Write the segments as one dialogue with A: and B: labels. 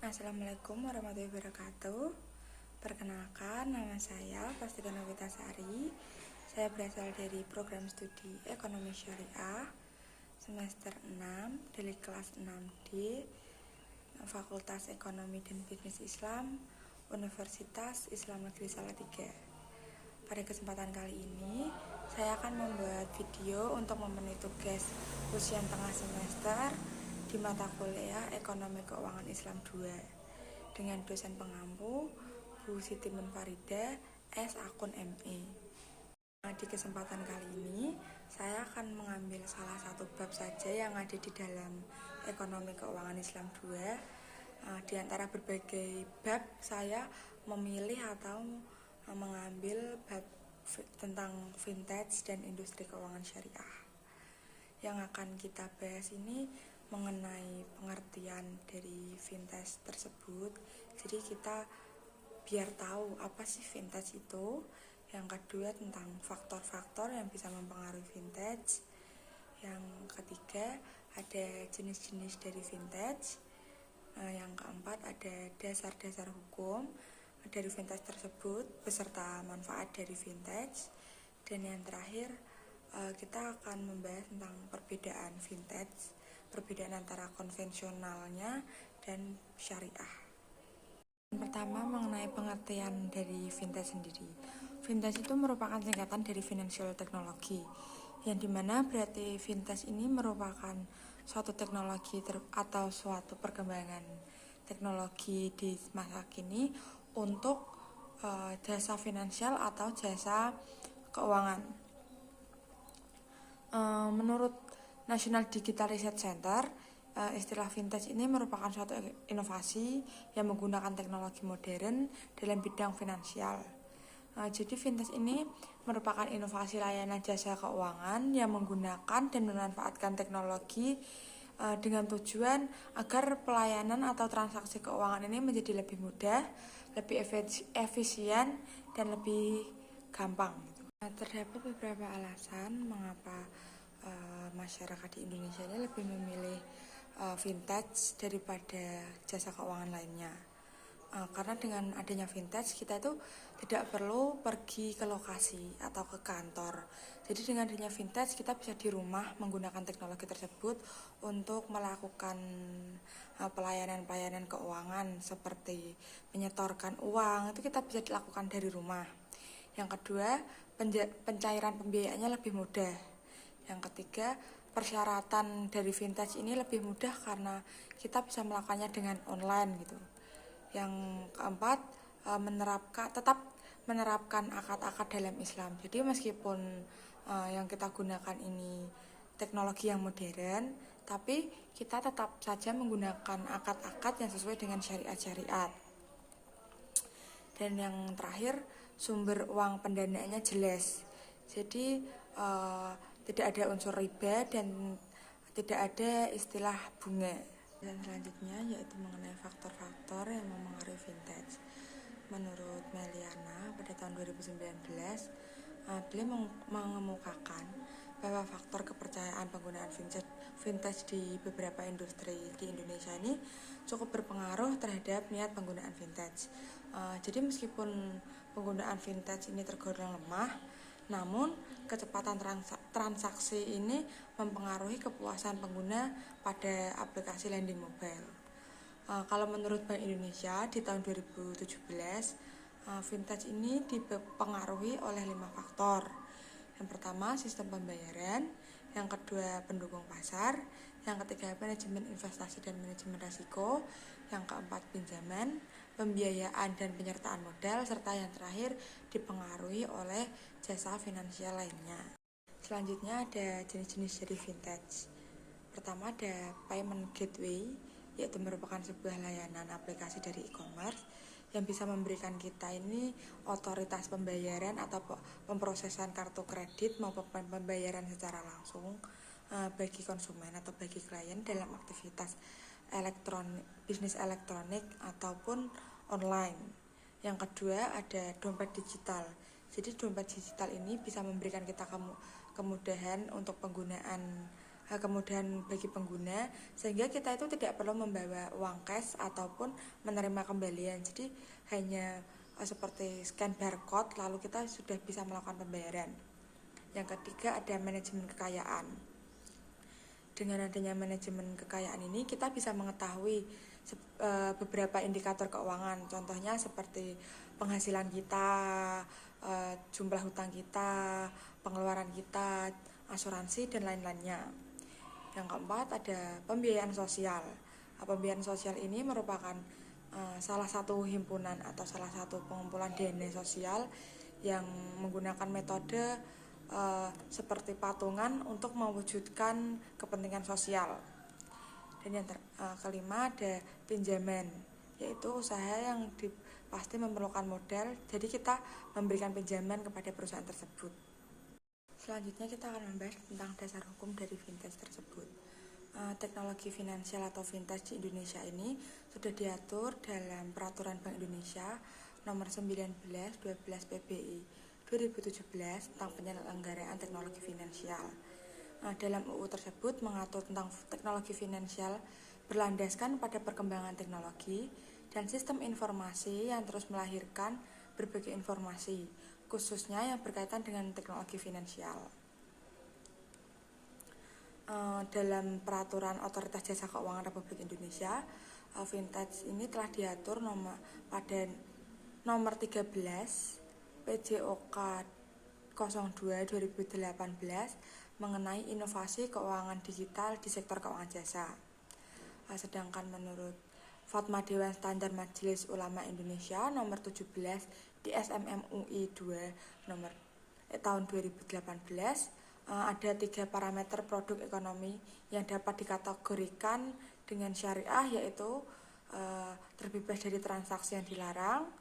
A: Assalamualaikum warahmatullahi wabarakatuh. Perkenalkan, nama saya Pastika Novitasari. Saya berasal dari program studi Ekonomi Syariah semester 6 dari kelas 6D Fakultas Ekonomi dan Bisnis Islam Universitas Islam Negeri Salatiga. Pada kesempatan kali ini, saya akan membuat video untuk memenuhi tugas ujian tengah semester di mata kuliah Ekonomi Keuangan Islam 2 dengan dosen pengampu Bu Siti Munfarida S. Akun ME. Di kesempatan kali ini, saya akan mengambil salah satu bab saja yang ada di dalam Ekonomi Keuangan Islam 2. Di antara berbagai bab, saya memilih atau mengambil bab tentang vintage dan industri keuangan syariah. Yang akan kita bahas ini mengenai pengertian dari vintage tersebut. Jadi kita biar tahu apa sih vintage itu. Yang kedua tentang faktor-faktor yang bisa mempengaruhi vintage. Yang ketiga ada jenis-jenis dari vintage. Yang keempat ada dasar-dasar hukum dari vintage tersebut beserta manfaat dari vintage. Dan yang terakhir kita akan membahas tentang perbedaan vintage, perbedaan antara konvensionalnya dan syariah. Yang pertama mengenai pengertian dari vintage sendiri. Vintage itu merupakan singkatan dari financial technology, yang dimana berarti vintage ini merupakan suatu teknologi atau suatu perkembangan teknologi di masa kini untuk jasa finansial atau jasa keuangan. Menurut National Digital Research Center, istilah vintage ini merupakan suatu inovasi yang menggunakan teknologi modern dalam bidang finansial. Jadi vintage ini merupakan inovasi layanan jasa keuangan yang menggunakan dan memanfaatkan teknologi dengan tujuan agar pelayanan atau transaksi keuangan ini menjadi lebih mudah, lebih efisien, dan lebih gampang. Terdapat beberapa alasan mengapa masyarakat di Indonesia ini lebih memilih vintage daripada jasa keuangan lainnya. Karena dengan adanya vintage kita itu tidak perlu pergi ke lokasi atau ke kantor. Jadi dengan adanya vintage kita bisa di rumah menggunakan teknologi tersebut untuk melakukan pelayanan-pelayanan keuangan seperti menyetorkan uang, itu kita bisa dilakukan dari rumah. Yang kedua, pencairan pembiayaannya lebih mudah. Yang ketiga, persyaratan dari vintage ini lebih mudah karena kita bisa melakukannya dengan online gitu. Yang keempat, tetap menerapkan akad-akad dalam Islam. Jadi meskipun yang kita gunakan ini teknologi yang modern, tapi kita tetap saja menggunakan akad-akad yang sesuai dengan syariat-syariat. Dan yang terakhir, sumber uang pendanaannya jelas. Jadi tidak ada unsur riba dan tidak ada istilah bunga. Dan selanjutnya yaitu mengenai faktor-faktor yang mempengaruhi vintage. Menurut Meliana pada tahun 2019, beliau mengemukakan bahwa faktor kepercayaan penggunaan vintage di beberapa industri di Indonesia ini cukup berpengaruh terhadap niat penggunaan vintage. Jadi meskipun penggunaan vintage ini tergolong lemah, namun kecepatan transaksi ini mempengaruhi kepuasan pengguna pada aplikasi lending mobile. Kalau menurut Bank Indonesia di tahun 2017, vintage ini dipengaruhi oleh 5 faktor. Yang pertama sistem pembayaran, yang kedua pendukung pasar, yang ketiga manajemen investasi dan manajemen risiko, yang keempat pinjaman, pembiayaan dan penyertaan modal, serta yang terakhir dipengaruhi oleh jasa finansial lainnya. Selanjutnya ada jenis-jenis dari vintage. Pertama ada payment gateway, yaitu merupakan sebuah layanan aplikasi dari e-commerce yang bisa memberikan kita ini otoritas pembayaran atau pemrosesan kartu kredit maupun pembayaran secara langsung bagi konsumen atau bagi klien dalam aktivitas bisnis elektronik ataupun online. Yang kedua ada dompet digital. Jadi dompet digital ini bisa memberikan kita kemudahan untuk penggunaan kemudahan bagi pengguna, sehingga kita itu tidak perlu membawa uang cash ataupun menerima kembalian. Jadi hanya seperti scan barcode lalu kita sudah bisa melakukan pembayaran. Yang ketiga ada manajemen kekayaan. Dengan adanya manajemen kekayaan ini kita bisa mengetahui beberapa indikator keuangan, contohnya seperti penghasilan kita, jumlah hutang kita, pengeluaran kita, asuransi dan lain-lainnya. Yang keempat ada pembiayaan sosial. Pembiayaan sosial ini merupakan salah satu himpunan atau salah satu pengumpulan dana sosial yang menggunakan metode seperti patungan untuk mewujudkan kepentingan sosial. Dan yang kelima ada pinjaman, yaitu usaha yang pasti memerlukan modal, jadi kita memberikan pinjaman kepada perusahaan tersebut. Selanjutnya kita akan membahas tentang dasar hukum dari fintech tersebut. Teknologi finansial atau fintech di Indonesia ini sudah diatur dalam Peraturan Bank Indonesia Nomor 19/12 PBI 2017 tentang penyelenggaraan teknologi finansial. Dalam UU tersebut mengatur tentang teknologi finansial berlandaskan pada perkembangan teknologi dan sistem informasi yang terus melahirkan berbagai informasi, khususnya yang berkaitan dengan teknologi finansial. Dalam Peraturan Otoritas Jasa Keuangan Republik Indonesia, fintech ini telah diatur pada nomor 13 PJOK 02/2018 mengenai inovasi keuangan digital di sektor keuangan jasa. Sedangkan menurut Fatwa Dewan Standar Majelis Ulama Indonesia nomor 17 DSM MUI 2 nomor tahun 2018 ada 3 parameter produk ekonomi yang dapat dikategorikan dengan syariah, yaitu terbebas dari transaksi yang dilarang,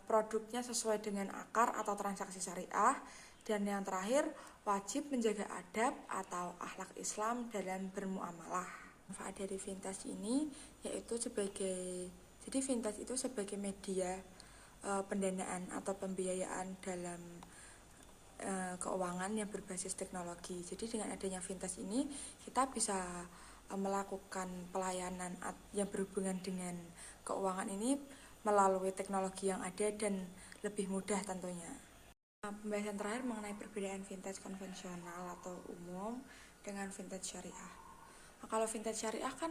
A: produknya sesuai dengan akar atau transaksi syariah, dan yang terakhir wajib menjaga adab atau akhlak Islam dalam bermuamalah. Manfaat dari fintech ini yaitu jadi fintech itu sebagai media pendanaan atau pembiayaan dalam keuangan yang berbasis teknologi. Jadi dengan adanya fintech ini kita bisa melakukan pelayanan yang berhubungan dengan keuangan ini melalui teknologi yang ada dan lebih mudah tentunya. Pembahasan terakhir mengenai perbedaan fintech konvensional atau umum dengan fintech syariah. Kalau fintech syariah kan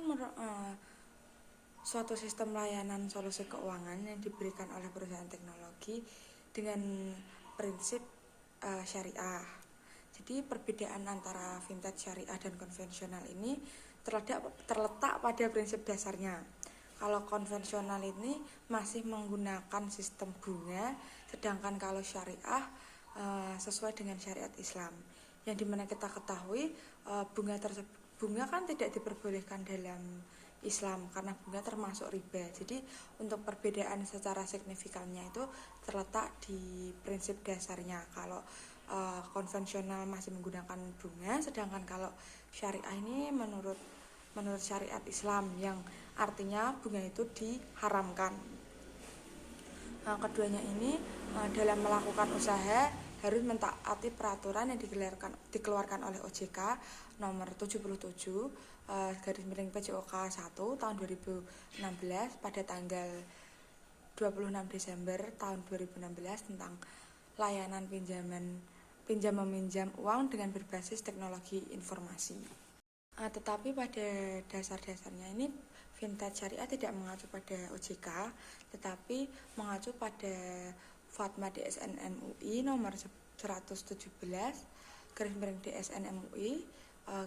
A: suatu sistem layanan solusi keuangan yang diberikan oleh perusahaan teknologi dengan prinsip syariah. Jadi perbedaan antara fintech syariah dan konvensional ini terletak pada prinsip dasarnya. Kalau konvensional ini masih menggunakan sistem bunga, sedangkan kalau syariah sesuai dengan syariat Islam. Yang dimana kita ketahui bunga kan tidak diperbolehkan dalam Islam karena bunga termasuk riba. Jadi untuk perbedaan secara signifikannya itu terletak di prinsip dasarnya. Kalau konvensional masih menggunakan bunga, sedangkan kalau syariah ini menurut syariat Islam yang artinya bunga itu diharamkan. Keduanya ini dalam melakukan usaha harus mentaati peraturan yang dikeluarkan oleh OJK nomor 77 /PJOK 1 tahun 2016 pada tanggal 26 Desember tahun 2016 tentang layanan pinjam meminjam uang dengan berbasis teknologi informasi. Tetapi pada dasar-dasarnya ini fintech syariah tidak mengacu pada OJK, tetapi mengacu pada Fatwa DSN MUI nomor 117 /DSN MUI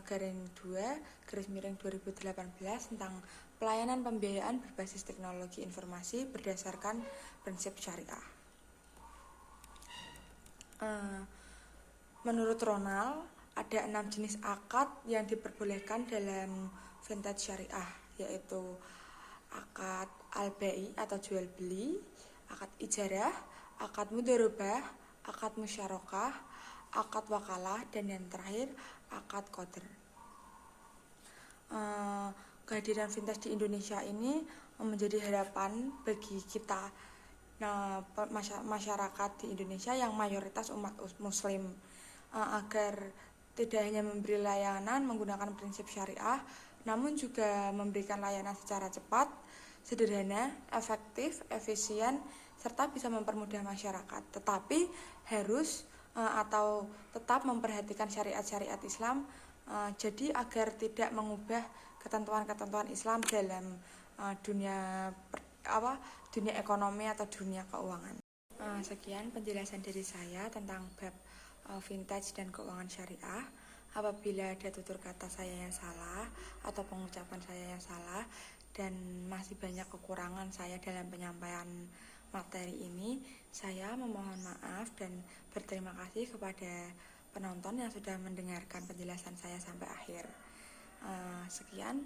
A: /2/2018 tentang pelayanan pembiayaan berbasis teknologi informasi berdasarkan prinsip syariah. Menurut Ronald, ada 6 jenis akad yang diperbolehkan dalam fintech syariah, yaitu akad al-bai atau jual beli, akad ijarah, akad mudharabah, akad musyarakah, akad wakalah, dan yang terakhir akad qadar. Kehadiran fintech di Indonesia ini menjadi harapan bagi kita masyarakat di Indonesia yang mayoritas umat muslim agar tidak hanya memberi layanan menggunakan prinsip syariah, namun juga memberikan layanan secara cepat, sederhana, efektif, efisien, serta bisa mempermudah masyarakat. Tetapi harus atau tetap memperhatikan syariat-syariat Islam, jadi agar tidak mengubah ketentuan-ketentuan Islam dalam dunia ekonomi atau dunia keuangan. Sekian penjelasan dari saya tentang bab vintage dan keuangan syariah. Apabila ada tutur kata saya yang salah atau pengucapan saya yang salah dan masih banyak kekurangan saya dalam penyampaian materi ini, saya memohon maaf dan berterima kasih kepada penonton yang sudah mendengarkan penjelasan saya sampai akhir. Sekian,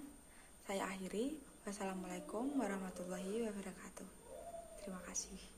A: saya akhiri. Wassalamualaikum warahmatullahi wabarakatuh. Terima kasih.